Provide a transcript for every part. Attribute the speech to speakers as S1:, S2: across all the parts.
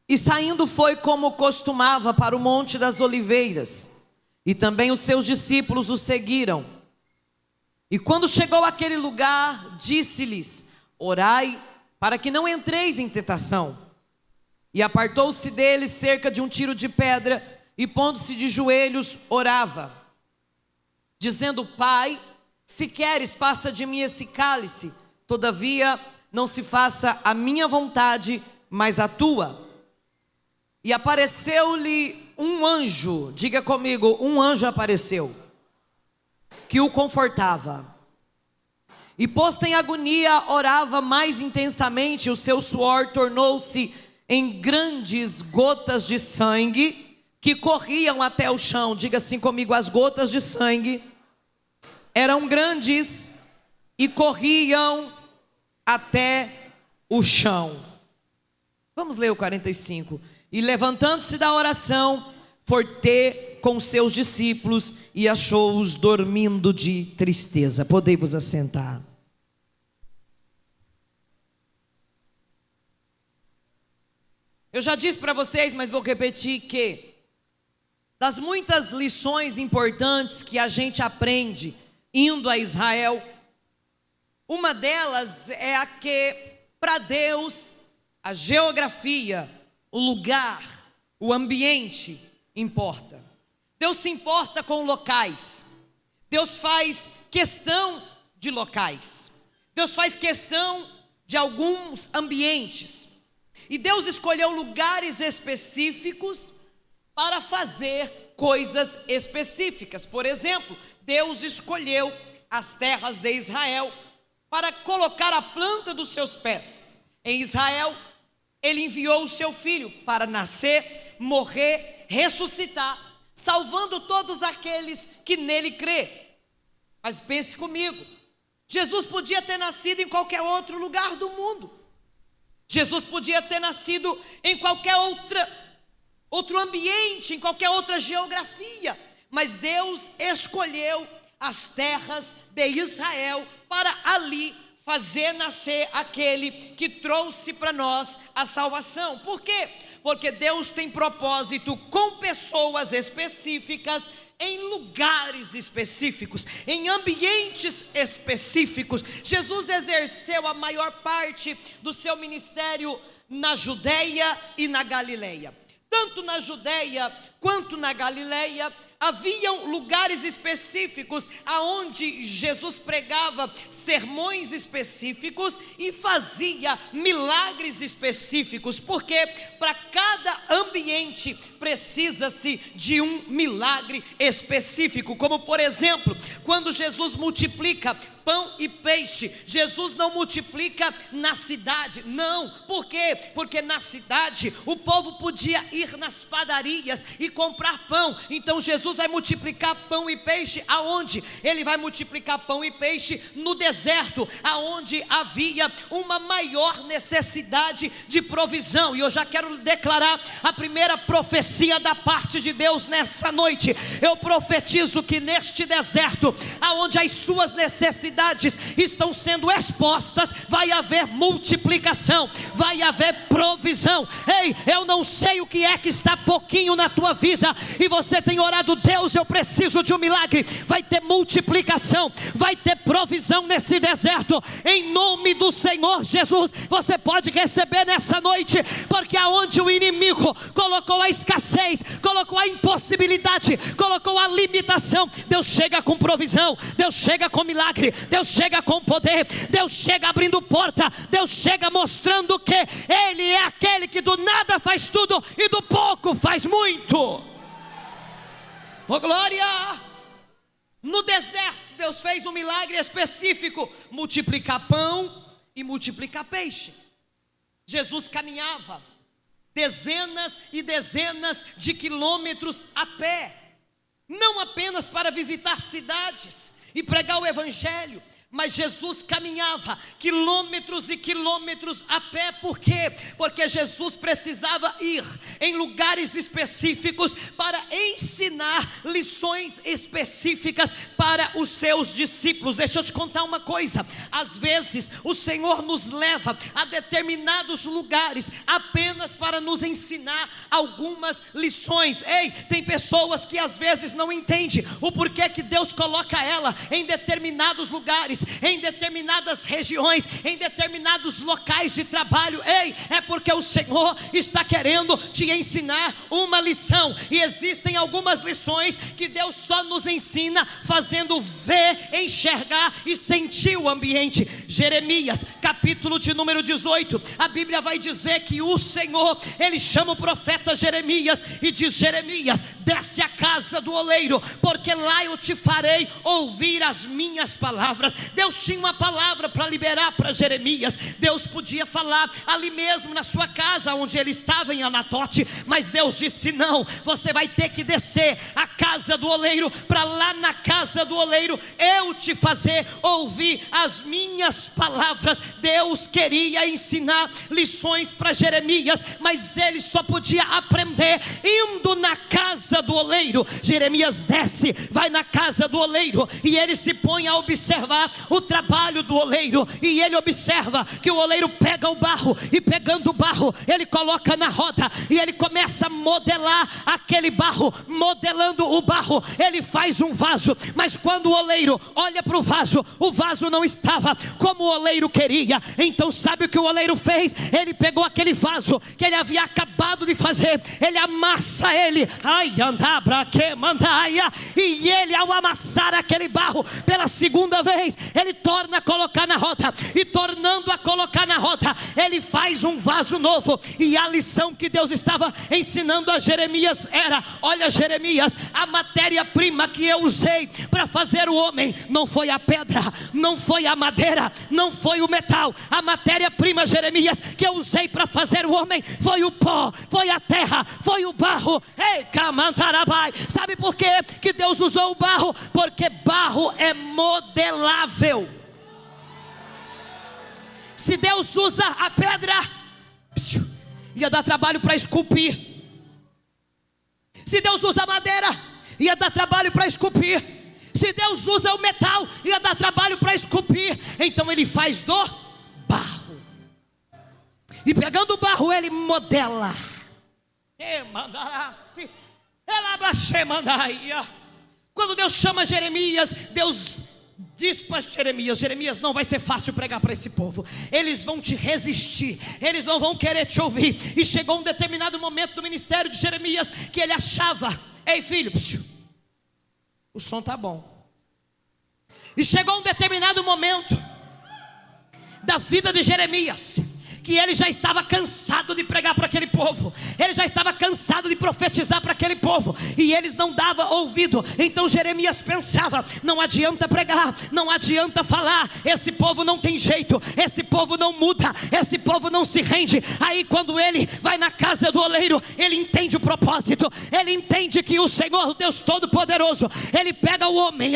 S1: E saindo foi como costumava para o Monte das Oliveiras, e também os seus discípulos o seguiram. E quando chegou àquele lugar, disse-lhes: orai para que não entreis em tentação. E apartou-se deles cerca de um tiro de pedra, e pondo-se de joelhos, orava, dizendo: Pai, se queres, passa de mim esse cálice, todavia não se faça a minha vontade, mas a tua. E apareceu-lhe um anjo, diga comigo, um anjo apareceu, que o confortava. E posto em agonia, orava mais intensamente, o seu suor tornou-se em grandes gotas de sangue, que corriam até o chão. Diga assim comigo, as gotas de sangue eram grandes e corriam até o chão. Vamos ler o 45. E levantando-se da oração, foi ter com seus discípulos e achou-os dormindo de tristeza. Podei-vos assentar. Eu já disse para vocês, mas vou repetir que das muitas lições importantes que a gente aprende indo a Israel, uma delas é a que para Deus a geografia, o lugar, o ambiente importa. Deus se importa com locais. Deus faz questão de locais. Deus faz questão de alguns ambientes. E Deus escolheu lugares específicos para fazer coisas específicas. Por exemplo, Deus escolheu as terras de Israel para colocar a planta dos seus pés. Em Israel, Ele enviou o seu filho para nascer, morrer, ressuscitar, salvando todos aqueles que nele crê. Mas pense comigo, Jesus podia ter nascido em qualquer outro lugar do mundo. Jesus podia ter nascido em qualquer outro ambiente, em qualquer outra geografia. Mas Deus escolheu as terras de Israel para ali fazer nascer aquele que trouxe para nós a salvação. Por quê? Porque Deus tem propósito com pessoas específicas, em lugares específicos, em ambientes específicos. Jesus exerceu a maior parte do seu ministério na Judeia e na Galileia. Tanto na Judeia quanto na Galileia haviam lugares específicos aonde Jesus pregava sermões específicos e fazia milagres específicos, porque para cada ambiente precisa-se de um milagre específico. Como por exemplo, quando Jesus multiplica pão e peixe, Jesus não multiplica na cidade, não. Por quê? Porque na cidade o povo podia ir nas padarias e comprar pão. Então Jesus vai multiplicar pão e peixe aonde? Ele vai multiplicar pão e peixe no deserto, aonde havia uma maior necessidade de provisão. E eu já quero declarar a primeira profecia da parte de Deus nessa noite. Eu profetizo que neste deserto, aonde as suas necessidades estão sendo expostas, vai haver multiplicação, vai haver provisão. Ei, eu não sei o que é que está pouquinho na tua vida e você tem orado: Deus, eu preciso de um milagre. Vai ter multiplicação, vai ter provisão nesse deserto, em nome do Senhor Jesus. Você pode receber nessa noite, porque aonde o inimigo colocou a escassez, colocou a impossibilidade, colocou a limitação, Deus chega com provisão, Deus chega com milagre, Deus chega com poder, Deus chega abrindo porta, Deus chega mostrando que Ele é aquele que do nada faz tudo e do pouco faz muito. Oh glória! No deserto Deus fez um milagre específico: multiplicar pão e multiplicar peixe. Jesus caminhava dezenas e dezenas de quilômetros a pé, não apenas para visitar cidades e pregar o evangelho, Mas Jesus caminhava quilômetros e quilômetros a pé. Por quê? Porque Jesus precisava ir em lugares específicos para ensinar lições específicas para os seus discípulos. Deixa eu te contar uma coisa: às vezes o Senhor nos leva a determinados lugares apenas para nos ensinar algumas lições. Ei, tem pessoas que às vezes não entendem o porquê que Deus coloca ela em determinados lugares, em determinadas regiões, em determinados locais de trabalho. Ei, é porque o Senhor está querendo te ensinar uma lição. E existem algumas lições que Deus só nos ensina fazendo ver, enxergar e sentir o ambiente. Jeremias, capítulo de número 18, a Bíblia vai dizer que o Senhor, Ele chama o profeta Jeremias e diz: Jeremias, desce à casa do oleiro, porque lá eu te farei ouvir as minhas palavras. Deus tinha uma palavra para liberar para Jeremias. Deus podia falar ali mesmo na sua casa onde ele estava em Anatote, mas Deus disse: não, você vai ter que descer à casa do oleiro, para lá na casa do oleiro eu te fazer ouvir as minhas palavras. Deus queria ensinar lições para Jeremias, mas ele só podia aprender indo na casa do oleiro. Jeremias desce, vai na casa do oleiro e ele se põe a observar o trabalho do oleiro, e ele observa que o oleiro pega o barro, e pegando o barro ele coloca na roda, e ele começa a modelar aquele barro. Modelando o barro, ele faz um vaso, mas quando o oleiro olha para o vaso não estava como o oleiro queria. Então sabe o que o oleiro fez? Ele pegou aquele vaso que ele havia acabado de fazer, ele amassa ele, e ele, ao amassar aquele barro pela segunda vez, ele torna a colocar na roda, e tornando a colocar na roda, ele faz um vaso novo. E a lição que Deus estava ensinando a Jeremias era: olha, Jeremias, a matéria-prima que eu usei para fazer o homem não foi a pedra, não foi a madeira, não foi o metal. A matéria-prima, Jeremias, que eu usei para fazer o homem foi o pó, foi a terra, foi o barro. Ei, Camantarabai, sabe por quê que Deus usou o barro? Porque barro é modelável. Se Deus usa a pedra, ia dar trabalho para esculpir. Se Deus usa a madeira, ia dar trabalho para esculpir. Se Deus usa o metal, ia dar trabalho para esculpir. Então ele faz do barro, e pegando o barro ele modela. Quando Deus chama Jeremias, Deus diz para Jeremias: Jeremias, não vai ser fácil pregar para esse povo. Eles vão te resistir, eles não vão querer te ouvir. E chegou um determinado momento do ministério de Jeremias que ele achava: ei filho, o som tá bom. E chegou um determinado momento da vida de Jeremias que ele já estava cansado de pregar para aquele povo, ele já estava cansado de profetizar para aquele povo, e eles não davam ouvido. Então Jeremias pensava: não adianta pregar, não adianta falar, esse povo não tem jeito, esse povo não muda, esse povo não se rende. Aí quando ele vai na casa do oleiro, ele entende o propósito, ele entende que o Senhor, o Deus Todo-Poderoso, ele pega o homem,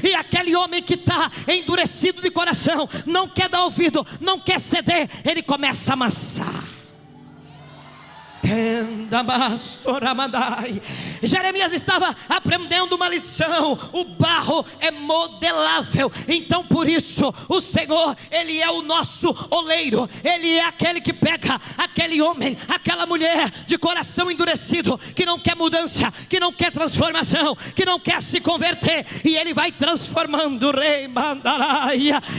S1: e aquele homem que está endurecido de coração, não quer dar ouvido, não quer ceder, ele começa a amassar. Jeremias estava aprendendo uma lição: o barro é modelável. Então por isso o Senhor, Ele é o nosso oleiro. Ele é aquele que pega aquele homem, aquela mulher de coração endurecido, que não quer mudança, que não quer transformação, que não quer se converter, e Ele vai transformando.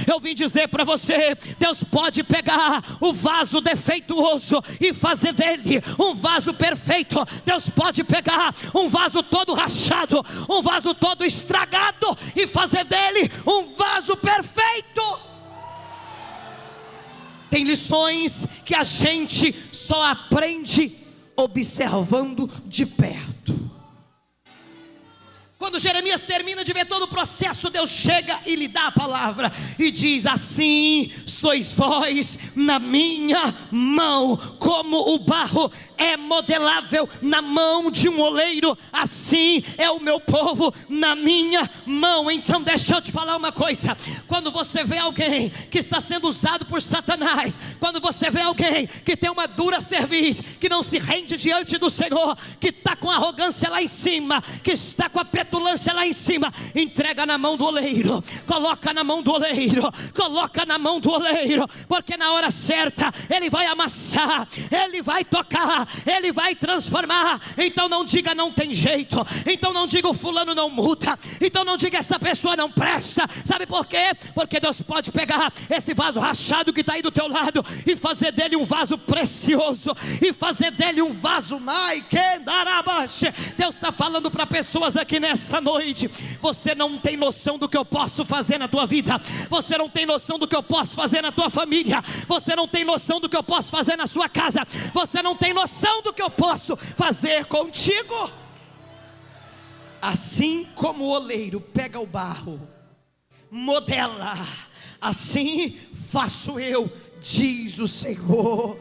S1: Eu vim dizer para você: Deus pode pegar o vaso defeituoso e fazer dele um vaso perfeito. Deus pode pegar um vaso todo rachado, um vaso todo estragado, e fazer dele um vaso perfeito. Tem lições que a gente só aprende observando de perto. Quando Jeremias termina de ver todo o processo, Deus chega e lhe dá a palavra e diz: assim sois vós na minha mão, como o barro é modelável na mão de um oleiro, assim é o meu povo na minha mão. Então deixa eu te falar uma coisa: quando você vê alguém que está sendo usado por Satanás, quando você vê alguém que tem uma dura cerviz, que não se rende diante do Senhor, que está com arrogância lá em cima, que está com a petulância lá em cima, entrega na mão do oleiro, coloca na mão do oleiro, coloca na mão do oleiro, porque na hora certa ele vai amassar, ele vai tocar, ele vai transformar. Então não diga não tem jeito, então não diga o fulano não muda, então não diga essa pessoa não presta. Sabe por quê? Porque Deus pode pegar esse vaso rachado que está aí do teu lado e fazer dele um vaso precioso, e fazer dele um vaso mais que Deus está falando para pessoas aqui nessa noite: você não tem noção do que eu posso fazer na tua vida, você não tem noção do que eu posso fazer na tua família, você não tem noção do que eu posso fazer na sua casa, você não tem noção do que eu posso fazer contigo. Assim como o oleiro pega o barro, modela, assim faço eu, diz o Senhor.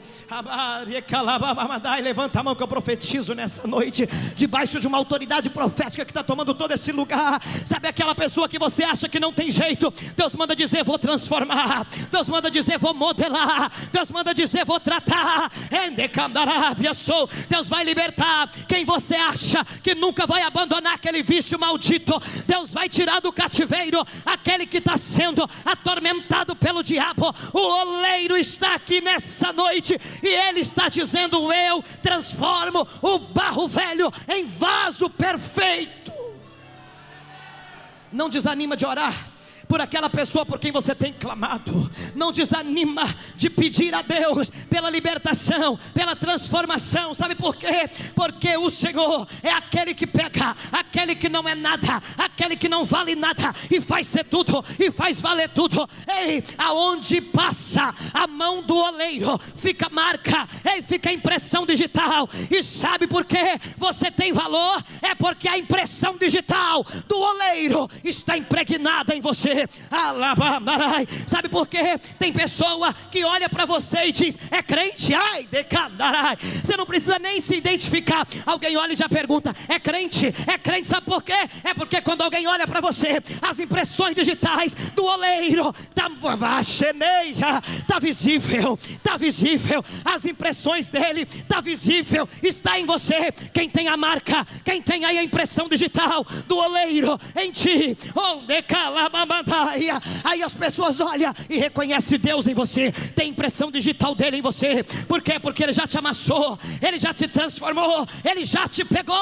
S1: Levanta a mão que eu profetizo nessa noite, debaixo de uma autoridade profética que está tomando todo esse lugar. Sabe aquela pessoa que você acha que não tem jeito? Deus manda dizer: vou transformar. Deus manda dizer: vou modelar. Deus manda dizer: vou tratar. Deus vai libertar quem você acha que nunca vai abandonar aquele vício maldito. Deus vai tirar do cativeiro aquele que está sendo atormentado pelo diabo. O oleiro está aqui nessa noite e ele está dizendo: eu transformo o barro velho em vaso perfeito. Não desanima de orar por aquela pessoa por quem você tem clamado. Não desanima de pedir a Deus pela libertação, pela transformação. Sabe por quê? Porque o Senhor é aquele que pega aquele que não é nada, aquele que não vale nada, e faz ser tudo, e faz valer tudo. Ei, aonde passa a mão do oleiro, fica marca, ei, fica impressão digital. E sabe por quê você tem valor? É porque a impressão digital do oleiro está impregnada em você. Sabe por quê? Tem pessoa que olha para você e diz: é crente? Ai, decandarai. Você não precisa nem se identificar. Alguém olha e já pergunta: é crente? É crente. Sabe por quê? É porque quando alguém olha para você, as impressões digitais do oleiro tá visível, tá visível. As impressões dele tá visível, está em você. Quem tem a marca, quem tem aí a impressão digital do oleiro em ti, onde calabamanda. Aí as pessoas olham e reconhecem Deus em você, tem impressão digital dele em você. Por quê? Porque ele já te amassou, ele já te transformou, ele já te pegou.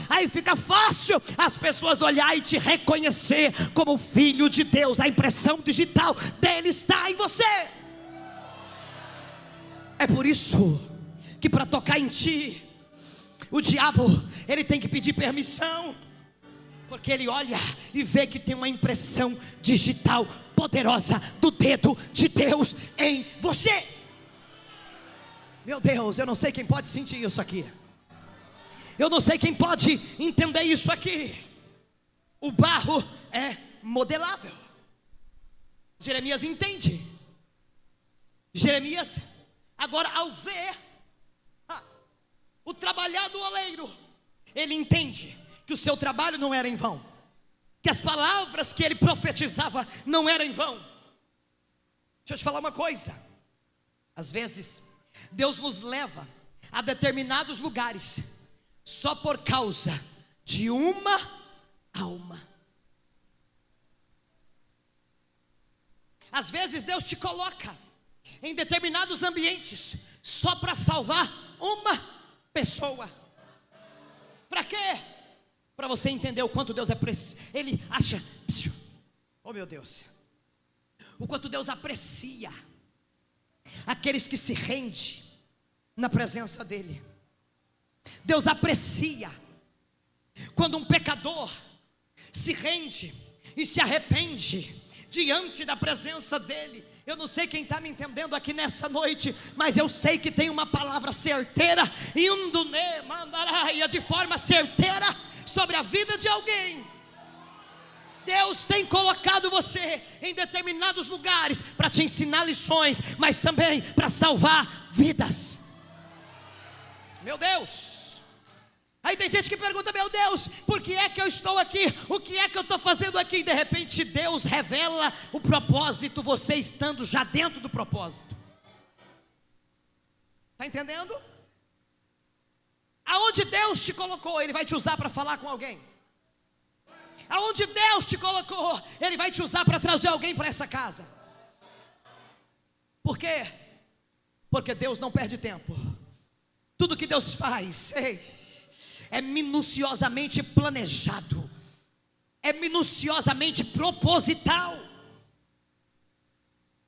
S1: Aí fica fácil as pessoas olhar e te reconhecer como filho de Deus. A impressão digital dele está em você. É por isso que para tocar em ti, o diabo, ele tem que pedir permissão, porque ele olha e vê que tem uma impressão digital poderosa do dedo de Deus em você. Meu Deus, eu não sei quem pode sentir isso aqui. Eu não sei quem pode entender isso aqui. O barro é modelável. Jeremias entende. Jeremias, agora ao ver o trabalhar do oleiro, ele entende que o seu trabalho não era em vão, que as palavras que ele profetizava não eram em vão. Deixa eu te falar uma coisa: às vezes Deus nos leva a determinados lugares só por causa de uma alma. Às vezes Deus te coloca em determinados ambientes só para salvar uma pessoa. Para quê? Para você entender o quanto Deus é precioso. Ele acha, oh meu Deus, o quanto Deus aprecia aqueles que se rendem na presença dEle. Deus aprecia quando um pecador se rende e se arrepende diante da presença dEle. Eu não sei quem está me entendendo aqui nessa noite, mas eu sei que tem uma palavra certeira, indo de forma certeira sobre a vida de alguém. Deus tem colocado você em determinados lugares para te ensinar lições, mas também para salvar vidas. Meu Deus. Aí tem gente que pergunta: meu Deus, por que é que eu estou aqui? O que é que eu estou fazendo aqui? E de repente Deus revela o propósito, você estando já dentro do propósito. Está entendendo? Aonde Deus te colocou, Ele vai te usar para falar com alguém. Aonde Deus te colocou, Ele vai te usar para trazer alguém para essa casa. Por quê? Porque Deus não perde tempo. Tudo que Deus faz, é minuciosamente planejado, é minuciosamente proposital.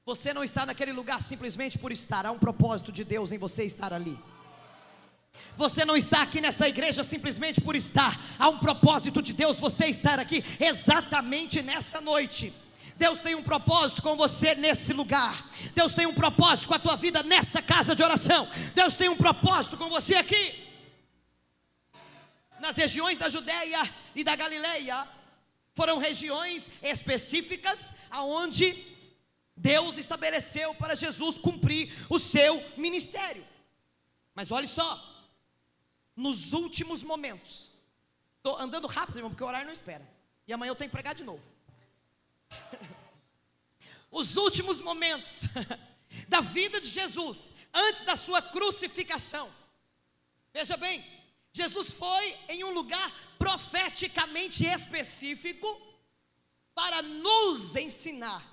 S1: Você não está naquele lugar simplesmente por estar. Há um propósito de Deus em você estar ali. Você não está aqui nessa igreja simplesmente por estar. Há um propósito de Deus você estar aqui exatamente nessa noite. Deus tem um propósito com você nesse lugar. Deus tem um propósito com a tua vida nessa casa de oração. Deus tem um propósito com você aqui. Nas regiões da Judéia e da Galileia, foram regiões específicas aonde Deus estabeleceu para Jesus cumprir o seu ministério. Mas olha só, nos últimos momentos, estou andando rápido, irmão, porque o horário não espera, e amanhã eu tenho que pregar de novo. Os últimos momentos da vida de Jesus, antes da sua crucificação. Veja bem, Jesus foi em um lugar profeticamente específico para nos ensinar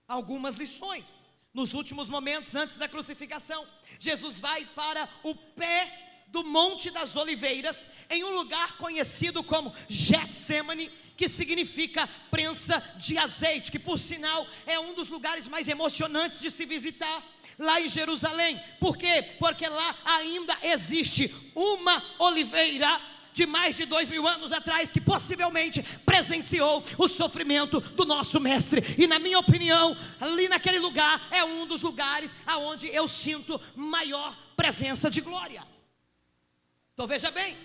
S1: algumas lições. Nos últimos momentos antes da crucificação, Jesus vai para o pé do Monte das Oliveiras, em um lugar conhecido como Getsemane, que significa prensa de azeite, que por sinal é um dos lugares mais emocionantes de se visitar, lá em Jerusalém. Por quê? Porque lá ainda existe uma oliveira de mais de 2000 anos atrás, que possivelmente presenciou o sofrimento do nosso mestre. E na minha opinião, ali naquele lugar é um dos lugares aonde eu sinto maior presença de glória. Então veja bem,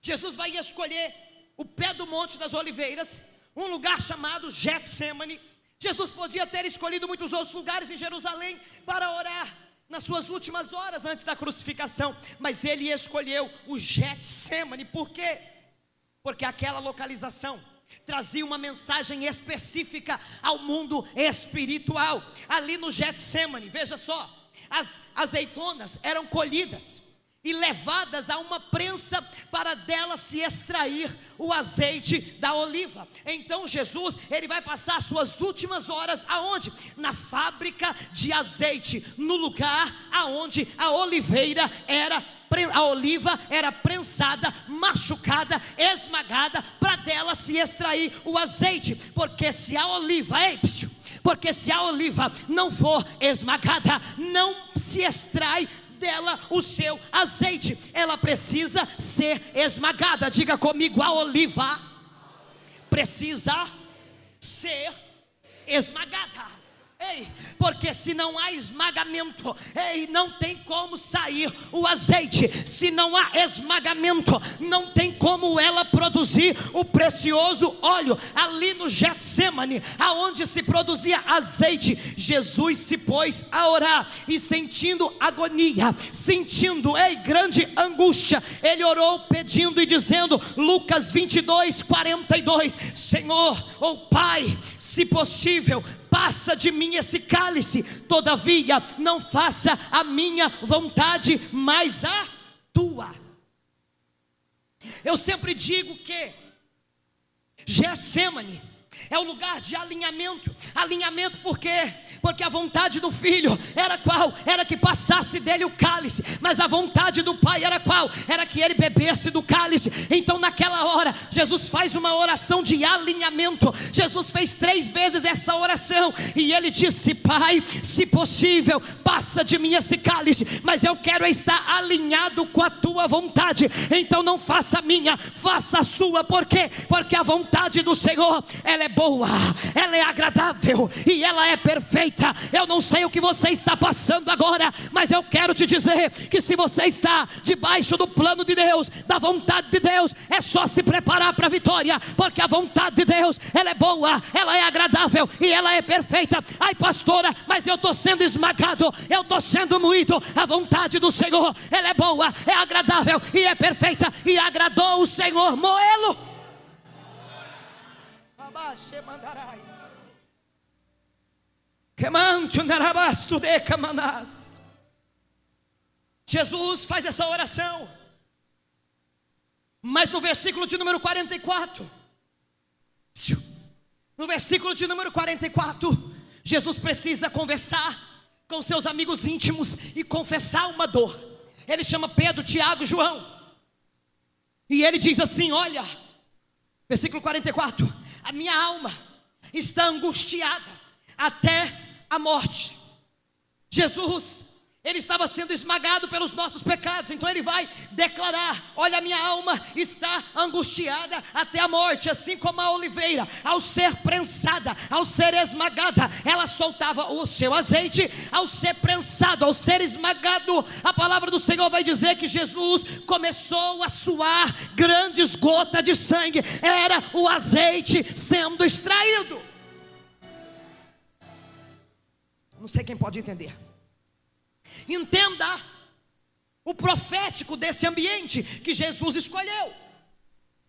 S1: Jesus vai escolher o pé do Monte das Oliveiras, um lugar chamado Getsemane. Jesus podia ter escolhido muitos outros lugares em Jerusalém para orar nas suas últimas horas antes da crucificação, mas ele escolheu o Getsemane. Por quê? Porque aquela localização trazia uma mensagem específica ao mundo espiritual. Ali no Getsemane, veja só, as azeitonas eram colhidas e levadas a uma prensa para dela se extrair o azeite da oliva. Então Jesus, ele vai passar as suas últimas horas aonde? Na fábrica de azeite, no lugar aonde a oliveira era, a oliva era prensada, machucada, esmagada, para dela se extrair o azeite. Porque se a oliva, porque se a oliva não for esmagada, não se extrai dela o seu azeite. Ela precisa ser esmagada. Diga comigo: a oliva precisa ser esmagada. Porque se não há esmagamento, não tem como sair o azeite. Se não há esmagamento, não tem como ela produzir o precioso óleo. Ali no Getsemane, aonde se produzia azeite, Jesus se pôs a orar, e sentindo agonia, sentindo grande angústia, ele orou pedindo e dizendo, Lucas 22:42, Senhor, Pai, se possível, passa de mim esse cálice, todavia não faça a minha vontade, mas a tua. Eu sempre digo que Getsemane é o lugar de alinhamento. Alinhamento por quê? Porque a vontade do filho era qual? Era que passasse dele o cálice. Mas a vontade do pai era qual? Era que ele bebesse do cálice. Então naquela hora, Jesus faz uma oração de alinhamento. Jesus fez 3 vezes essa oração, e ele disse, Pai, se possível, passa de mim esse cálice, mas eu quero estar alinhado com a tua vontade. Então não faça a minha, faça a sua. Por quê? Porque a vontade do Senhor, ela ela é boa, ela é agradável e ela é perfeita. Eu não sei o que você está passando agora, mas eu quero te dizer que se você está debaixo do plano de Deus, da vontade de Deus, é só se preparar para a vitória, porque a vontade de Deus, ela é boa, ela é agradável e ela é perfeita. Ai pastora, mas eu estou sendo esmagado, eu estou sendo moído. A vontade do Senhor, ela é boa, é agradável e é perfeita, e agradou o Senhor moê-lo. Jesus faz essa oração, mas no versículo de número 44, Jesus precisa conversar com seus amigos íntimos e confessar uma dor. Ele chama Pedro, Tiago e João, e ele diz assim: olha, versículo 44, a minha alma está angustiada até a morte. Jesus, ele estava sendo esmagado pelos nossos pecados, então ele vai declarar: olha, a minha alma está angustiada até a morte. Assim como a oliveira, ao ser prensada, ao ser esmagada, ela soltava o seu azeite. Ao ser prensado, ao ser esmagado, a palavra do Senhor vai dizer que Jesus começou a suar grandes gotas de sangue. Era o azeite sendo extraído. Não sei quem pode entender. Entenda o profético desse ambiente que Jesus escolheu.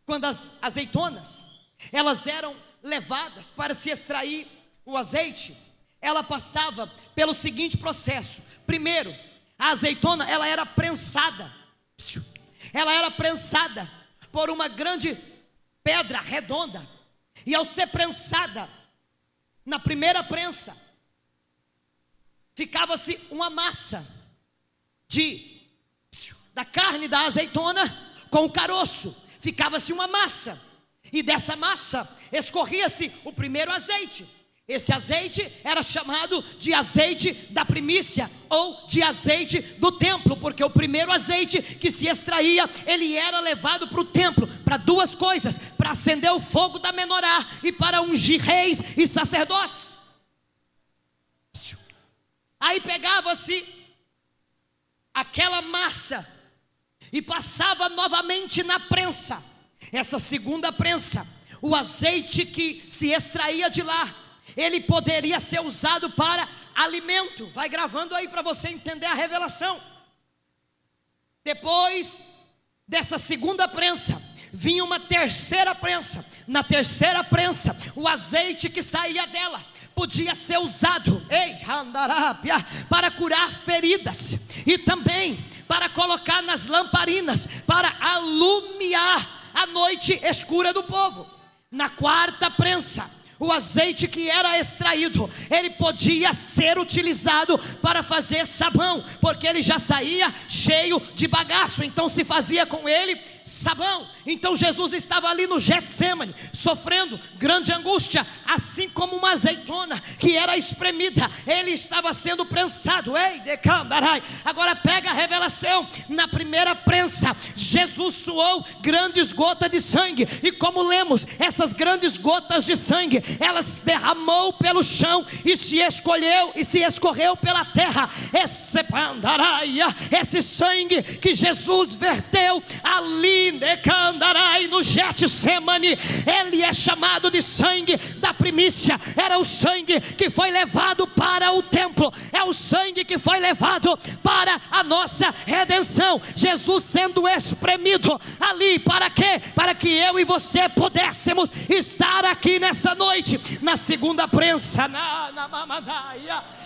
S1: Quando as azeitonas, elas eram levadas para se extrair o azeite, ela passava pelo seguinte processo. Primeiro, a azeitona, ela era prensada. Ela era prensada por uma grande pedra redonda. E ao ser prensada, na primeira prensa, ficava-se uma massa da carne da azeitona com o caroço. Ficava-se uma massa, e dessa massa escorria-se o primeiro azeite. Esse azeite era chamado de azeite da primícia, ou de azeite do templo, porque o primeiro azeite que se extraía, ele era levado para o templo, para duas coisas: para acender o fogo da menorá e para ungir reis e sacerdotes. Aí pegava-se aquela massa e passava novamente na prensa. Essa segunda prensa, o azeite que se extraía de lá, ele poderia ser usado para alimento. Vai gravando aí para você entender a revelação. Depois dessa segunda prensa, vinha uma terceira prensa. Na terceira prensa, o azeite que saía dela podia ser usado para curar feridas, e também para colocar nas lamparinas, para alumiar a noite escura do povo. Na quarta prensa, o azeite que era extraído, ele podia ser utilizado para fazer sabão, porque ele já saía cheio de bagaço, então se fazia com ele sabão. Então Jesus estava ali no Getsêmani, sofrendo grande angústia, assim como uma azeitona que era espremida, ele estava sendo prensado. Agora pega a revelação. Na primeira prensa, Jesus suou grandes gotas de sangue, e como lemos, essas grandes gotas de sangue, elas derramou pelo chão e se escorreu pela terra. Esse sangue que Jesus verteu ali no Getsêmani, ele é chamado de sangue da primícia. Era o sangue que foi levado para o templo, é o sangue que foi levado para a nossa redenção. Jesus sendo espremido ali, para quê? Para que eu e você pudéssemos estar aqui nessa noite. Na segunda prensa,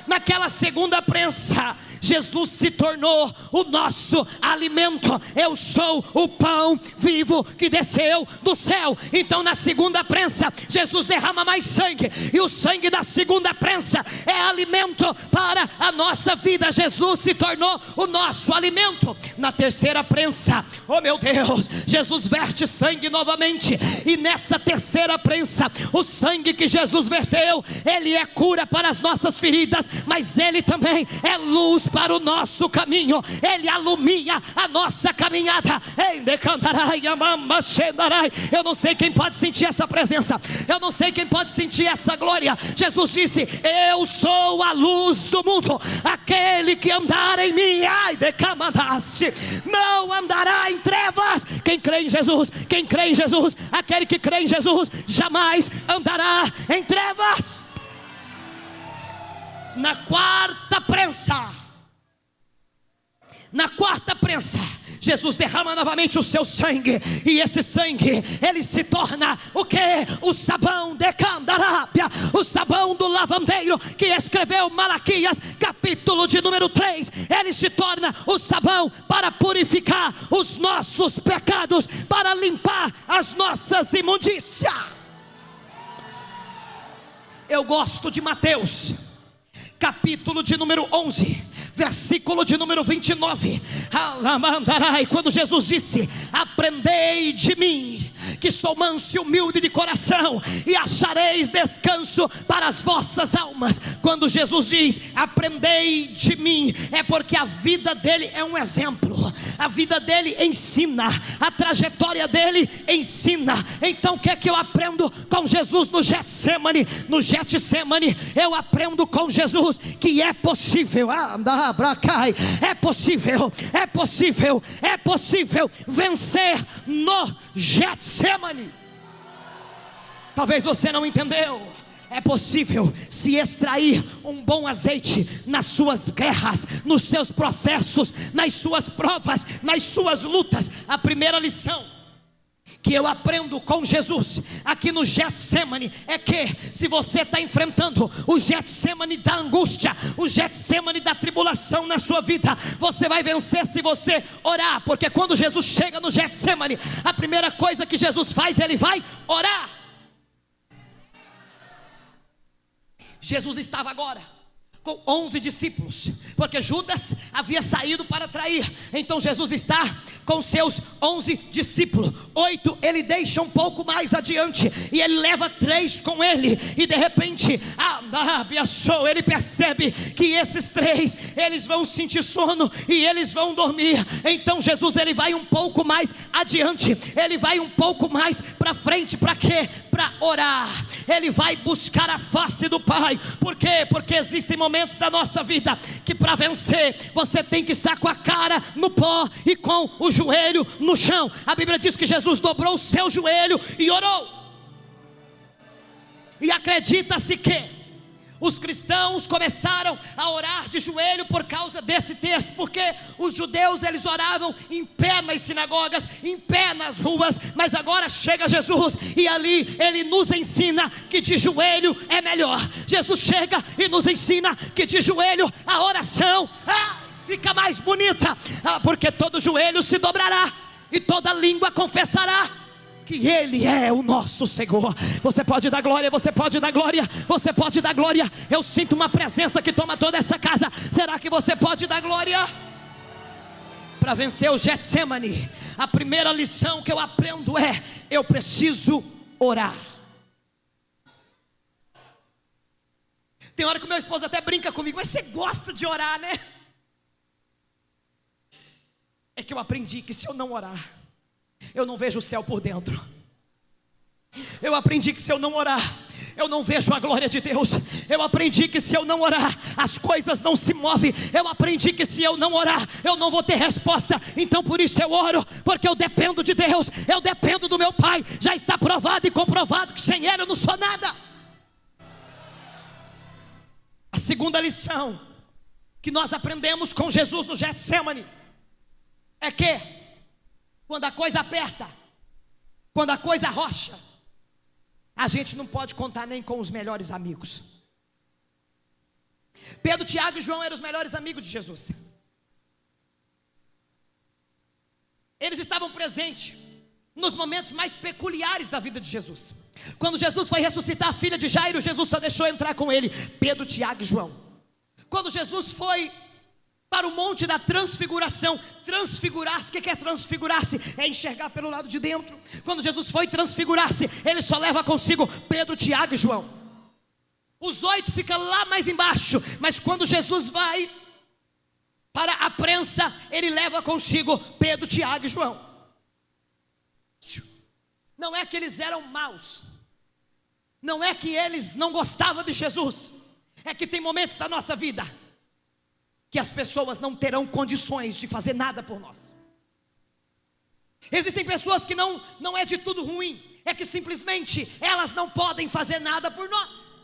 S1: naquela segunda prensa, Jesus se tornou o nosso alimento. Eu sou o pão vivo que desceu do céu. Então na segunda prensa, Jesus derrama mais sangue, e o sangue da segunda prensa é alimento para a nossa vida. Jesus se tornou o nosso alimento. Na terceira prensa, oh meu Deus, Jesus verte sangue novamente, e nessa terceira prensa, o sangue que Jesus verteu, ele é cura para as nossas feridas, mas ele também é luz
S2: para o nosso caminho, Ele alumia a nossa caminhada. Eu não sei quem pode sentir essa presença, eu não sei quem pode sentir essa glória. Jesus disse: eu sou a luz do mundo, aquele que andar em mim, não andará em trevas. Quem crê em Jesus, quem crê em Jesus, aquele que crê em Jesus, jamais andará em trevas. Na quarta prensa, Jesus derrama novamente o seu sangue, e esse sangue, ele se torna o que? O sabão de Candarábia, o sabão do lavandeiro que escreveu Malaquias, capítulo de número 3. Ele se torna o sabão para purificar os nossos pecados, para limpar as nossas imundícias. Eu gosto de Mateus, capítulo de número 11, versículo de número 29. Quando Jesus disse: aprendei de mim, que sou manso e humilde de coração, e achareis descanso para as vossas almas. Quando Jesus diz: aprendei de mim, é porque a vida dele é um exemplo, a vida dele ensina, a trajetória dele ensina. Então o que é que eu aprendo com Jesus no Getsemane? No Getsemane eu aprendo com Jesus que é possível, é possível vencer no Getsemane. Talvez você não entendeu. É possível se extrair um bom azeite nas suas guerras, nos seus processos, nas suas provas, nas suas lutas. A primeira lição que eu aprendo com Jesus aqui no Getsemane é que se você está enfrentando o Getsemane da angústia, o Getsemane da tribulação na sua vida, você vai vencer se você orar. Porque quando Jesus chega no Getsemane, a primeira coisa que Jesus faz, ele vai orar. Jesus estava agora com 11 discípulos, porque Judas havia saído para trair. Então Jesus está com seus 11 discípulos. 8 ele deixa um pouco mais adiante, e ele leva 3 com ele. E de repente ele percebe que esses 3, eles vão sentir sono e eles vão dormir. Então Jesus, ele vai um pouco mais adiante, ele vai um pouco mais para frente. Para quê? Para orar. Ele vai buscar a face do Pai. Por quê? Porque existem momentos da nossa vida que para vencer você tem que estar com a cara no pó e com o joelho no chão. A Bíblia diz que Jesus dobrou o seu joelho e orou. E acredita-se que os cristãos começaram a orar de joelho por causa desse texto, porque os judeus, eles oravam em pé nas sinagogas, em pé nas ruas. Mas agora chega Jesus, e ali ele nos ensina que de joelho é melhor. Jesus chega e nos ensina que de joelho a oração fica mais bonita, porque todo joelho se dobrará e toda língua confessará que Ele é o nosso Senhor. Você pode dar glória, você pode dar glória, você pode dar glória. Eu sinto uma presença que toma toda essa casa. Será que você pode dar glória? Para vencer o Getsemane, a primeira lição que eu aprendo é: eu preciso orar. Tem hora que o meu esposo até brinca comigo: mas você gosta de orar, né? É que eu aprendi que se eu não orar, eu não vejo o céu por dentro. Eu aprendi que se eu não orar, eu não vejo a glória de Deus. Eu aprendi que se eu não orar, as coisas não se movem. Eu aprendi que se eu não orar, eu não vou ter resposta. Então por isso eu oro, porque eu dependo de Deus, eu dependo do meu Pai. Já está provado e comprovado que sem Ele eu não sou nada. A segunda lição que nós aprendemos com Jesus no Getsemane é que quando a coisa aperta, quando a coisa rocha, a gente não pode contar nem com os melhores amigos. Pedro, Tiago e João eram os melhores amigos de Jesus. Eles estavam presentes nos momentos mais peculiares da vida de Jesus. Quando Jesus foi ressuscitar a filha de Jairo, Jesus só deixou entrar com ele Pedro, Tiago e João. Quando Jesus foi para o monte da transfiguração, transfigurar-se, o que é transfigurar-se? É enxergar pelo lado de dentro. Quando Jesus foi transfigurar-se, ele só leva consigo Pedro, Tiago e João. Os 8 ficam lá mais embaixo. Mas quando Jesus vai para a prensa, ele leva consigo Pedro, Tiago e João. Não é que eles eram maus, não é que eles não gostavam de Jesus, é que tem momentos da nossa vida que as pessoas não terão condições de fazer nada por nós. Existem pessoas que não é de tudo ruim, é que simplesmente elas não podem fazer nada por nós.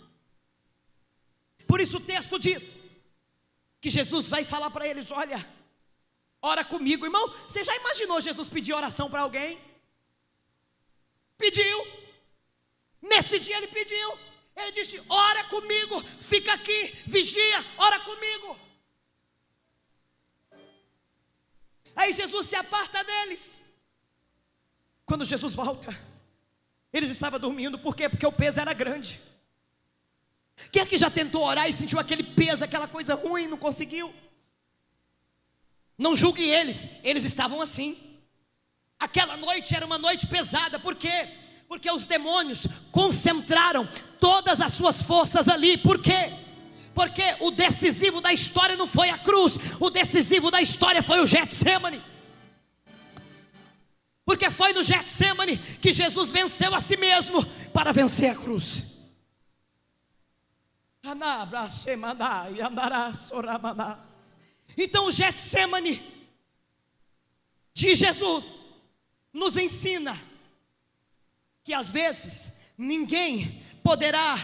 S2: Por isso o texto diz que Jesus vai falar para eles: olha, ora comigo. Irmão, você já imaginou Jesus pedir oração para alguém? Pediu. Nesse dia ele pediu. Ele disse: ora comigo, fica aqui, vigia, ora comigo. Aí Jesus se aparta deles. Quando Jesus volta, eles estavam dormindo. Por quê? Porque o peso era grande. Quem é que já tentou orar e sentiu aquele peso, aquela coisa ruim e não conseguiu? Não julgue eles, eles estavam assim. Aquela noite era uma noite pesada. Por quê? Porque os demônios concentraram todas as suas forças ali. Por quê? Porque o decisivo da história não foi a cruz, o decisivo da história foi o Getsemane. Porque foi no Getsemane que Jesus venceu a si mesmo para vencer a cruz. Então o Getsemane de Jesus nos ensina que às vezes ninguém poderá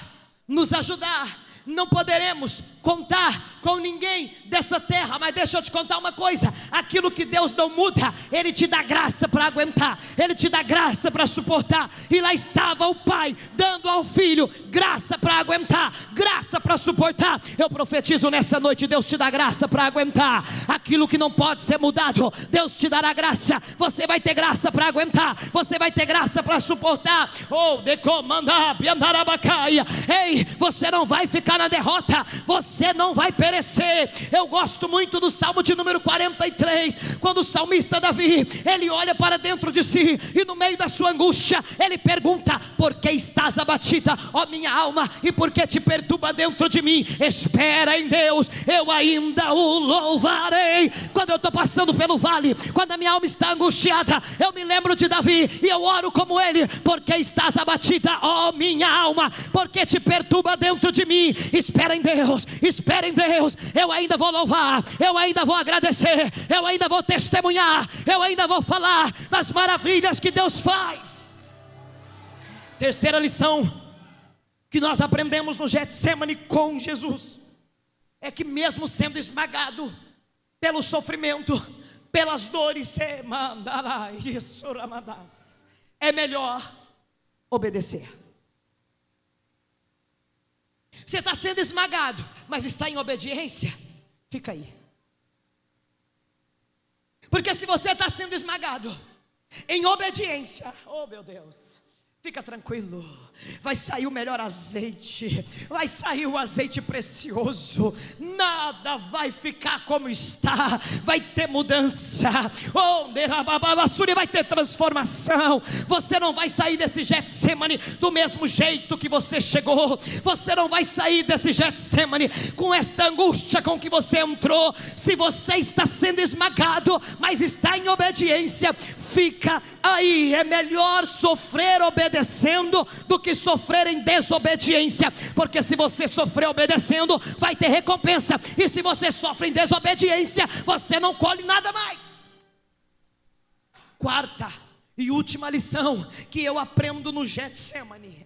S2: nos ajudar, não poderemos contar com ninguém dessa terra. Mas deixa eu te contar uma coisa: aquilo que Deus não muda, Ele te dá graça para aguentar, Ele te dá graça para suportar. E lá estava o Pai dando ao Filho graça para aguentar, graça para suportar. Eu profetizo nessa noite: Deus te dá graça para aguentar aquilo que não pode ser mudado. Deus te dará graça, você vai ter graça para aguentar, você vai ter graça para suportar. Ei, você não vai ficar na derrota, você não vai perecer. Eu gosto muito do Salmo de número 43, quando o salmista Davi, ele olha para dentro de si e no meio da sua angústia, ele pergunta: por que estás abatida, ó minha alma, e por que te perturba dentro de mim? Espera em Deus, eu ainda o louvarei. Quando eu estou passando pelo vale, quando a minha alma está angustiada, eu me lembro de Davi e eu oro como ele: por que estás abatida, ó minha alma, por que te perturba dentro de mim? Espera em Deus, espera em Deus. Eu ainda vou louvar, eu ainda vou agradecer, eu ainda vou testemunhar, eu ainda vou falar das maravilhas que Deus faz. Terceira lição que nós aprendemos no Getsemane com Jesus é que mesmo sendo esmagado pelo sofrimento, pelas dores, é melhor obedecer. Você está sendo esmagado, mas está em obediência, fica aí. Porque se você está sendo esmagado em obediência, oh meu Deus, fica tranquilo, vai sair o melhor azeite, vai sair o azeite precioso, nada vai ficar como está, vai ter mudança, vai ter transformação. Você não vai sair desse Getsemane do mesmo jeito que você chegou, você não vai sair desse Getsemane com esta angústia com que você entrou. Se você está sendo esmagado, mas está em obediência, fica aí. É melhor sofrer obedecendo do que sofrer em desobediência, porque se você sofrer obedecendo, vai ter recompensa, e se você sofre em desobediência, você não colhe nada mais. Quarta e última lição que eu aprendo no Getsemane,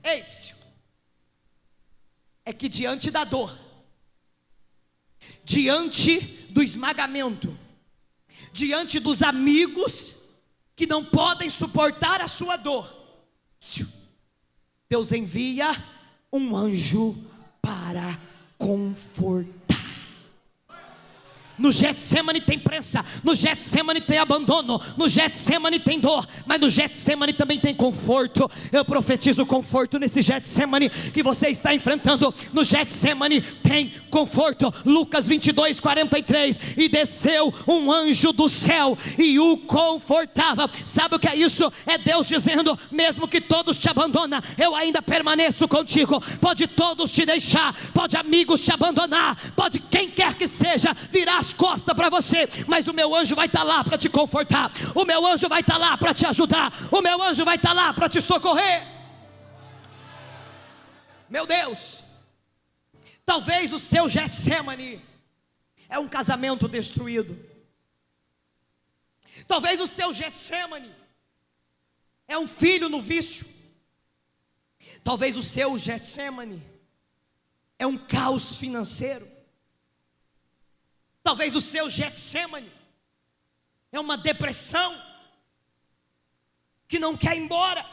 S2: é que diante da dor, diante do esmagamento, diante dos amigos que não podem suportar a sua dor, Deus envia um anjo para confortar. No Getsemane tem pressa, no Getsemane tem abandono, no Getsemane tem dor, mas no Getsemane também tem conforto. Eu profetizo conforto nesse Getsemane que você está enfrentando. No Getsemane tem conforto. Lucas 22, 43. E desceu um anjo do céu e o confortava. Sabe o que é isso? É Deus dizendo: mesmo que todos te abandonam, eu ainda permaneço contigo. Pode todos te deixar, pode amigos te abandonar, pode quem quer que seja virar as costas para você, mas o meu anjo vai estar lá para te confortar, o meu anjo vai estar lá para te ajudar, o meu anjo vai estar lá para te socorrer. Meu Deus, talvez o seu Getsemane é um casamento destruído. Talvez o seu Getsemane é um filho no vício. Talvez o seu Getsemane é um caos financeiro. Talvez o seu Getsemane é uma depressão que não quer ir embora.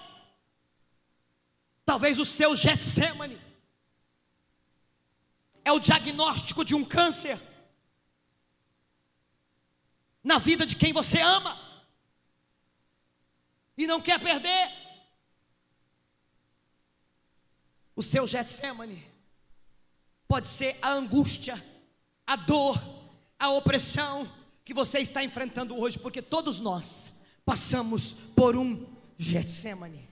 S2: Talvez o seu Getsemane é o diagnóstico de um câncer na vida de quem você ama e não quer perder. O seu Getsemane pode ser a angústia, a dor, a opressão que você está enfrentando hoje, porque todos nós passamos por um Getsemane.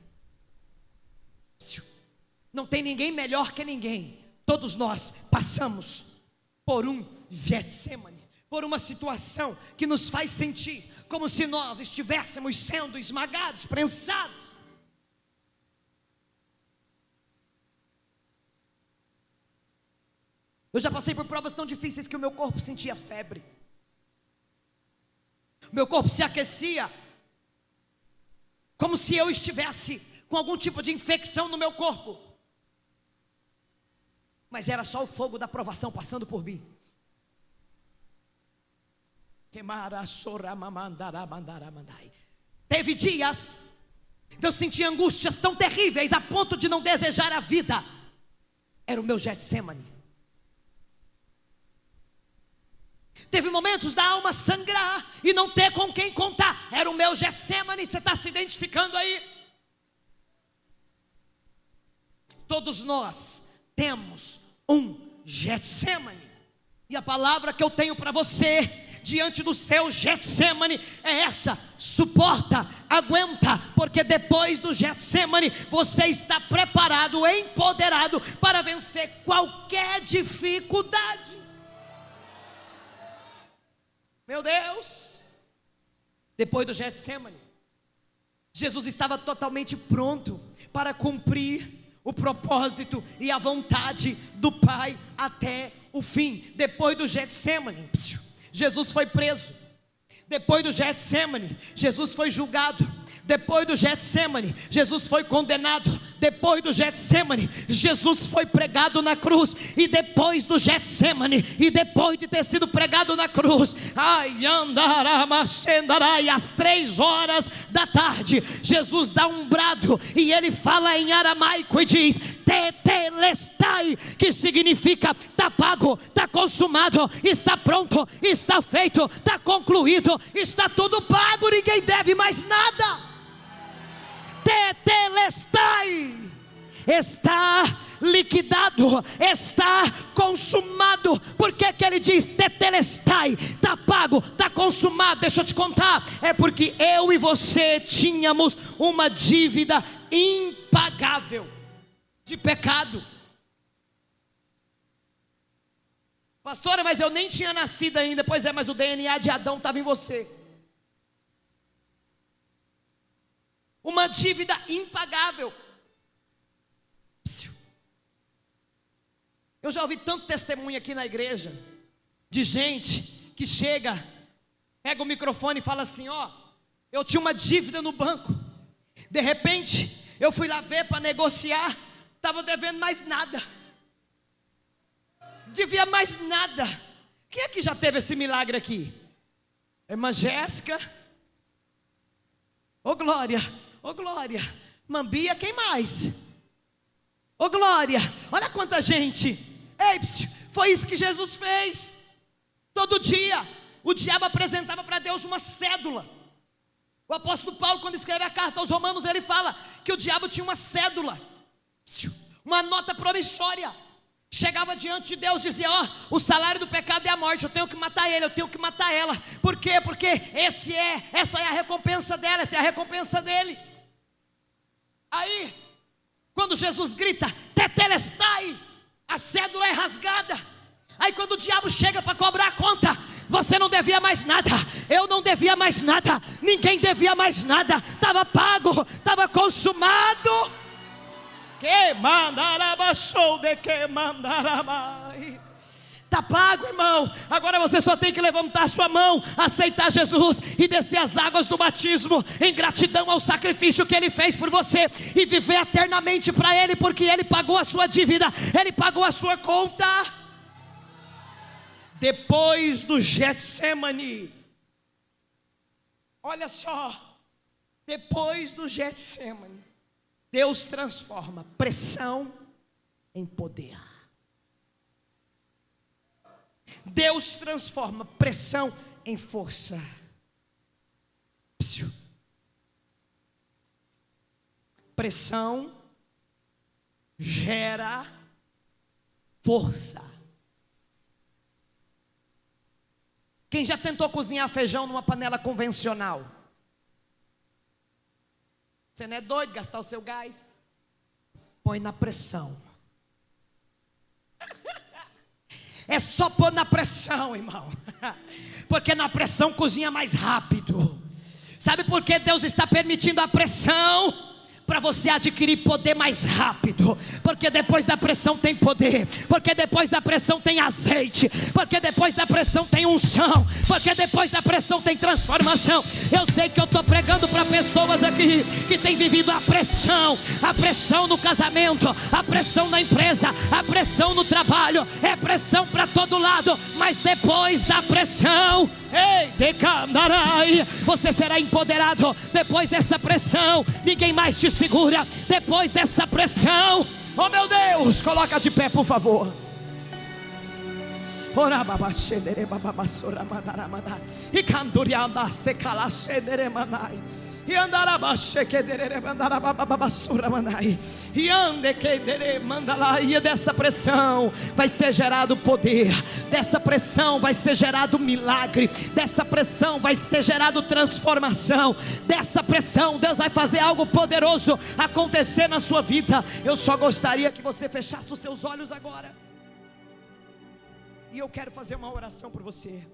S2: Não tem ninguém melhor que ninguém. Todos nós passamos por um Getsemane, por uma situação que nos faz sentir como se nós estivéssemos sendo esmagados, prensados. Eu já passei por provas tão difíceis que o meu corpo sentia febre, o meu corpo se aquecia, como se eu estivesse com algum tipo de infecção no meu corpo, mas era só o fogo da provação passando por mim. Teve dias que eu sentia angústias tão terríveis a ponto de não desejar a vida. Era o meu Getsemane. Teve momentos da alma sangrar e não ter com quem contar. Era o meu Getsemane. Você está se identificando aí? Todos nós temos um Getsemane. E a palavra que eu tenho para você diante do seu Getsemane é essa: suporta, aguenta, porque depois do Getsemane você está preparado, empoderado para vencer qualquer dificuldade. Meu Deus, depois do Getsemane, Jesus estava totalmente pronto para cumprir o propósito e a vontade do Pai até o fim. Depois do Getsemane, Jesus foi preso. Depois do Getsemane, Jesus foi julgado. Depois do Getsemane, Jesus foi condenado. Depois do Getsemane, Jesus foi pregado na cruz. E depois do Getsemane, e depois de ter sido pregado na cruz, às 3h da tarde, Jesus dá um brado e ele fala em aramaico e diz: tetelestai, que significa está pago, está consumado, está pronto, está feito, está concluído, está tudo pago, ninguém deve mais nada. Tetelestai, está liquidado, está consumado. Por que ele diz tetelestai? Está pago, está consumado. Deixa eu te contar, é porque eu e você tínhamos uma dívida impagável de pecado. Pastora, mas eu nem tinha nascido ainda. Pois é, mas o DNA de Adão estava em você. Uma dívida impagável. Eu já ouvi tanto testemunho aqui na igreja de gente que chega, pega o microfone e fala assim: ó, eu tinha uma dívida no banco, de repente eu fui lá ver para negociar, estava devendo mais nada, devia mais nada. Quem é que já teve esse milagre aqui? Irmã Jéssica, ô Glória, ô Glória, Mambia, quem mais? Ô Glória, olha quanta gente. Ei, foi isso que Jesus fez. Todo dia o diabo apresentava para Deus uma cédula. O apóstolo Paulo, quando escreve a carta aos Romanos, ele fala que o diabo tinha uma cédula, uma nota promissória. Chegava diante de Deus, dizia: ó, o salário do pecado é a morte, eu tenho que matar ele, eu tenho que matar ela. Por quê? Porque essa é a recompensa dela, essa é a recompensa dele. Aí, quando Jesus grita tetelestai, a cédula é rasgada. Aí quando o diabo chega para cobrar a conta, Você não devia mais nada, eu não devia mais nada, ninguém devia mais nada. Estava pago, estava consumado. Que mandará show de que mandará. Está pago, irmão. Agora você só tem que levantar sua mão, aceitar Jesus e descer as águas do batismo em gratidão ao sacrifício que Ele fez por você, e viver eternamente para Ele, porque Ele pagou a sua dívida, Ele pagou a sua conta. Depois do Getsemane, olha só, depois do Getsemane, Deus transforma pressão em poder. Deus transforma pressão em força. Psiu. Pressão gera força. Quem já tentou cozinhar feijão numa panela convencional? Você não é doido gastar o seu gás? Põe na pressão. É só pôr na pressão, irmão. Porque na pressão cozinha mais rápido. Sabe por que Deus está permitindo a pressão? Para você adquirir poder mais rápido. Porque depois da pressão tem poder. Porque depois da pressão tem azeite. Porque depois da pressão tem unção. Porque depois da pressão tem transformação. Eu sei que eu estou pregando para pessoas aqui que têm vivido a pressão. A pressão no casamento, a pressão na empresa, a pressão no trabalho. É pressão para todo lado. Mas depois da pressão, ei, decandarai, você será empoderado. Depois dessa pressão, ninguém mais te segura. Depois dessa pressão, oh meu Deus, coloca de pé por favor. Ora babachendere babamassora mandaramada e canduriandaste calashendere manai e andarabache que dere mandarababassura manai e ande que dere mandala. E dessa pressão vai ser gerado poder, dessa pressão vai ser gerado milagre, dessa pressão vai ser gerado transformação, dessa pressão Deus vai fazer algo poderoso acontecer na sua vida. Eu só gostaria que você fechasse os seus olhos agora. E eu quero fazer uma oração por você.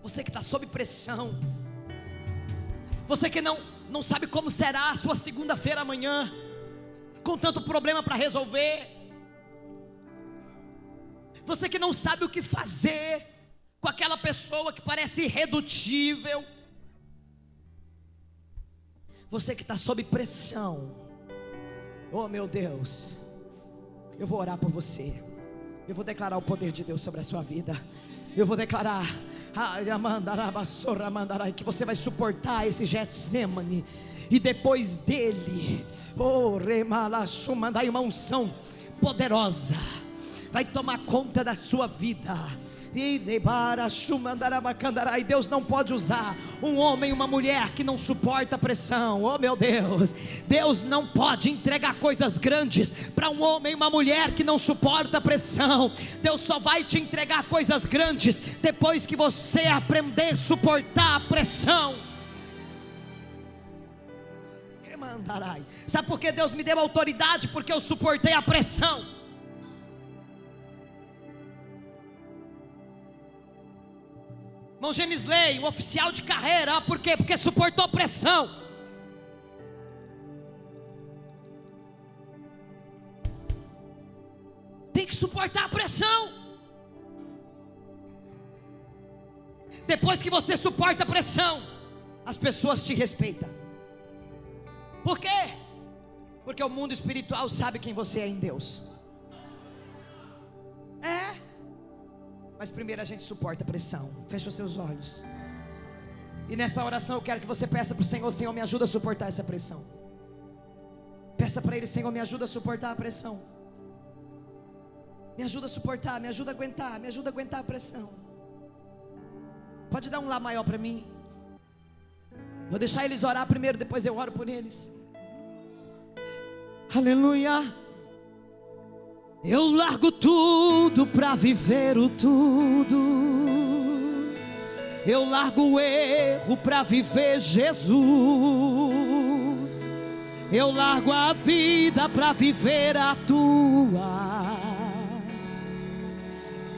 S2: Você que está sob pressão. Você que não sabe como será a sua segunda-feira amanhã, com tanto problema para resolver. Você que não sabe o que fazer com aquela pessoa que parece irredutível. Você que está sob pressão. Oh meu Deus, eu vou orar por você. Eu vou declarar o poder de Deus sobre a sua vida. Eu vou declarar que você vai suportar esse Getsemane. E depois dele, uma unção poderosa vai tomar conta da sua vida. E Deus não pode usar um homem e uma mulher que não suporta pressão. Oh meu Deus, Deus não pode entregar coisas grandes para um homem e uma mulher que não suporta pressão. Deus só vai te entregar coisas grandes depois que você aprender a suportar a pressão. Sabe por que Deus me deu autoridade? Porque eu suportei a pressão. Irmão Genisley, um oficial de carreira, por quê? Porque suportou pressão. Tem que suportar a pressão. Depois que você suporta a pressão, as pessoas te respeitam. Por quê? Porque o mundo espiritual sabe quem você é em Deus. Mas primeiro a gente suporta a pressão. Fecha os seus olhos. E nessa oração eu quero que você peça para o Senhor: Senhor, me ajuda a suportar essa pressão. Peça para Ele: Senhor, me ajuda a suportar a pressão. Me ajuda a suportar, me ajuda a aguentar, me ajuda a aguentar a pressão. Pode dar um lá maior para mim. Vou deixar eles orar primeiro, depois eu oro por eles. Aleluia. Eu largo tudo para viver o tudo. Eu largo o erro para viver Jesus. Eu largo a vida para viver a tua.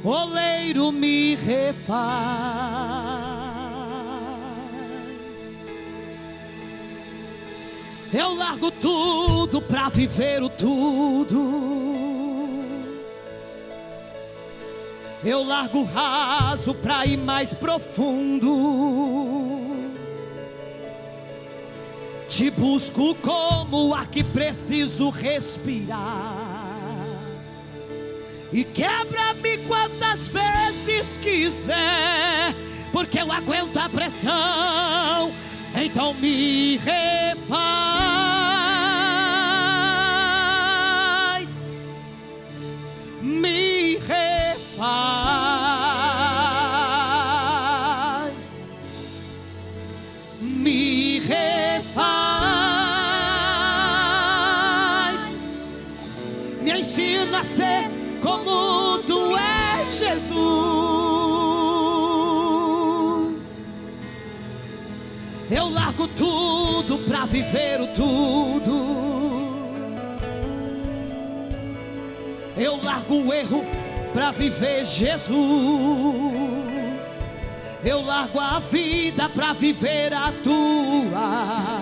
S2: oleiro me refaz. Eu largo tudo para viver o tudo. Eu largo o raso para ir mais profundo. Te busco como o ar que preciso respirar. E quebra-me quantas vezes quiser, porque eu aguento a pressão. Então me refaz, me refaz, me refaz. Me ensina a ser como tu és, Jesus. Eu largo tudo para viver o tudo. Eu largo o erro para viver Jesus. Eu largo a vida para viver a tua.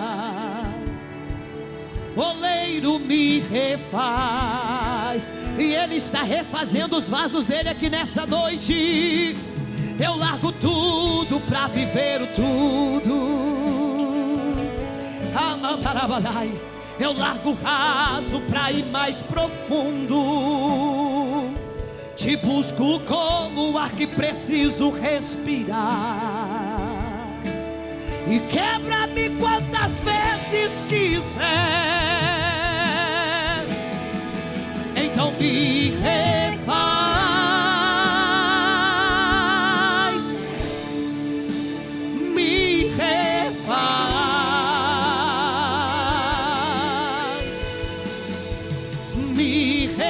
S2: Oleiro me refaz. E Ele está refazendo os vasos dele aqui nessa noite. Eu largo tudo para viver o tudo. Eu largo o raso para ir mais profundo. Te busco como o ar que preciso respirar. E quebra-me quantas vezes quiser. Então me refaz, me refaz, me refaz.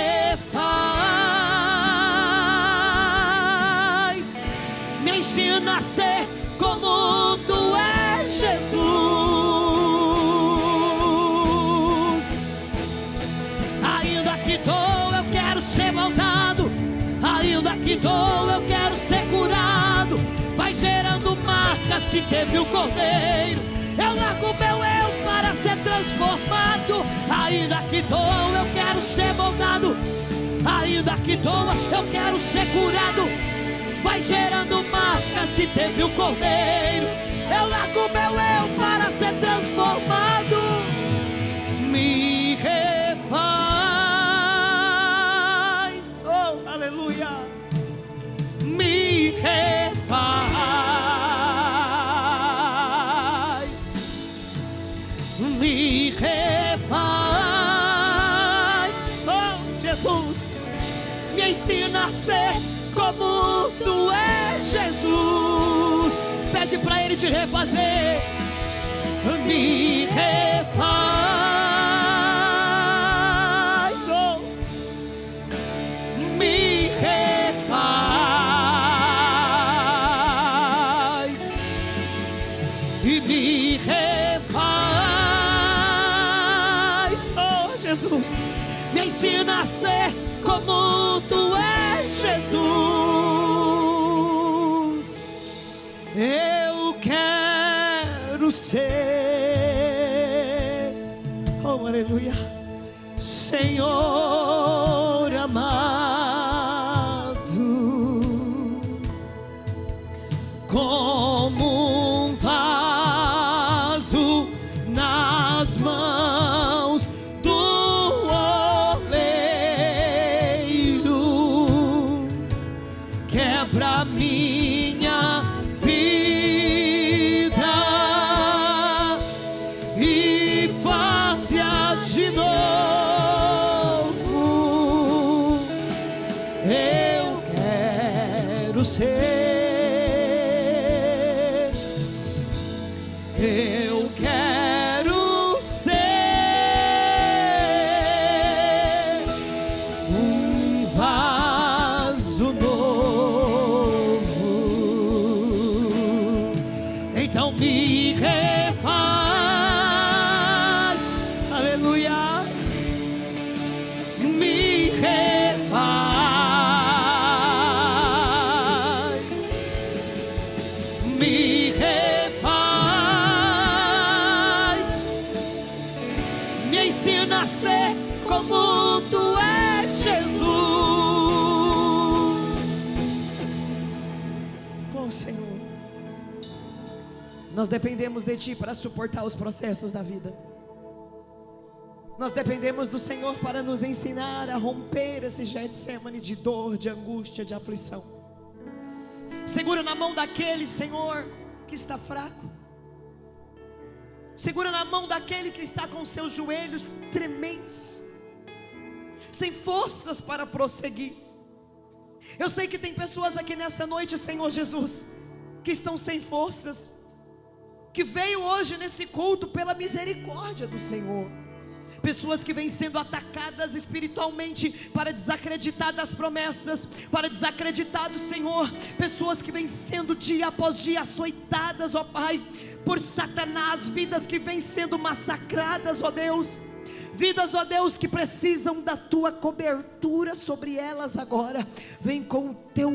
S2: Me ensina a ser como tu és, Jesus. Ainda que dou, eu quero ser moldado. Ainda que dou, eu quero ser curado. Vai gerando marcas que teve o Cordeiro. Eu largo meu eu para ser transformado. Ainda que dou, eu quero ser moldado. Ainda que doa, eu quero ser curado. Vai gerando marcas que teve o Cordeiro. Eu largo meu eu para ser transformado. Me refaz, oh, aleluia. Me refaz, me refaz, oh Jesus. Me ensina a ser como tu és, Jesus. Pede pra Ele te refazer. Me refaz, oh. Me refaz e me refaz, oh Jesus. Me ensina a ser como tu és, Jesus. Eu quero ser, oh aleluia, Senhor amado, como um vaso nas mãos do oleiro. Quebra minha vida e faça de novo. Eu quero ser, eu quero ser um vaso novo. Então me refaz, aleluia, me refaz ser como tu és, Jesus. Oh Senhor, nós dependemos de Ti para suportar os processos da vida. Nós dependemos do Senhor para nos ensinar a romper esse Getsemane de dor, de angústia, de aflição. Segura na mão daquele, Senhor, que está fraco. Segura na mão daquele que está com seus joelhos trementes, sem forças para prosseguir. Eu sei que tem pessoas aqui nessa noite, Senhor Jesus, que estão sem forças, que veio hoje nesse culto pela misericórdia do Senhor. Pessoas que vêm sendo atacadas espiritualmente para desacreditar das promessas, para desacreditar do Senhor. Pessoas que vêm sendo dia após dia açoitadas, ó Pai, por Satanás. Vidas que vêm sendo massacradas, ó Deus. Vidas, ó Deus, que precisam da Tua cobertura sobre elas agora. Vem com o Teu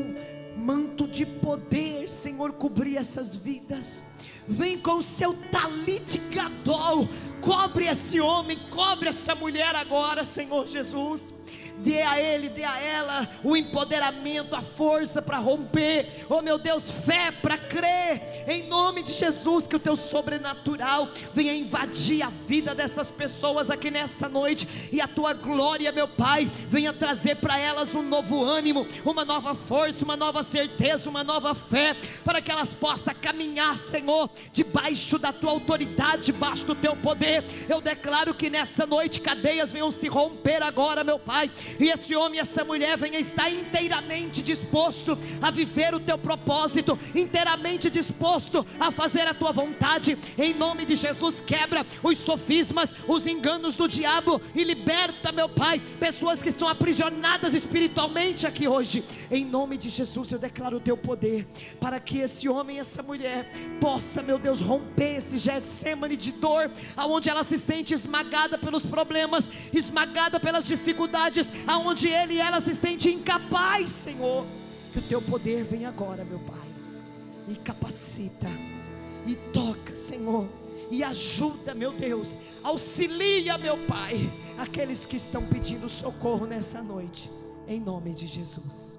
S2: manto de poder, Senhor, cobrir essas vidas. Vem com o seu talit gadol, cobre esse homem, cobre essa mulher agora, Senhor Jesus. Dê a ele, dê a ela o empoderamento, a força para romper, oh meu Deus, fé para crer, em nome de Jesus. Que o Teu sobrenatural venha invadir a vida dessas pessoas aqui nessa noite, e a Tua glória, meu Pai, venha trazer para elas um novo ânimo, uma nova força, uma nova certeza, uma nova fé, para que elas possam caminhar, Senhor, debaixo da Tua autoridade, debaixo do Teu poder. Eu declaro que nessa noite cadeias venham se romper agora, meu Pai, e esse homem e essa mulher venha estar inteiramente disposto a viver o Teu propósito, inteiramente disposto a fazer a Tua vontade, em nome de Jesus. Quebra os sofismas, os enganos do diabo, e liberta, meu Pai, pessoas que estão aprisionadas espiritualmente aqui hoje, em nome de Jesus. Eu declaro o Teu poder, para que esse homem e essa mulher possa, meu Deus, romper esse Getsemane de dor, aonde ela se sente esmagada pelos problemas, esmagada pelas dificuldades, aonde ele e ela se sente incapaz, Senhor. Que o Teu poder venha agora, meu Pai, e capacita, e toca, Senhor, e ajuda, meu Deus, auxilia, meu Pai, aqueles que estão pedindo socorro nessa noite, em nome de Jesus.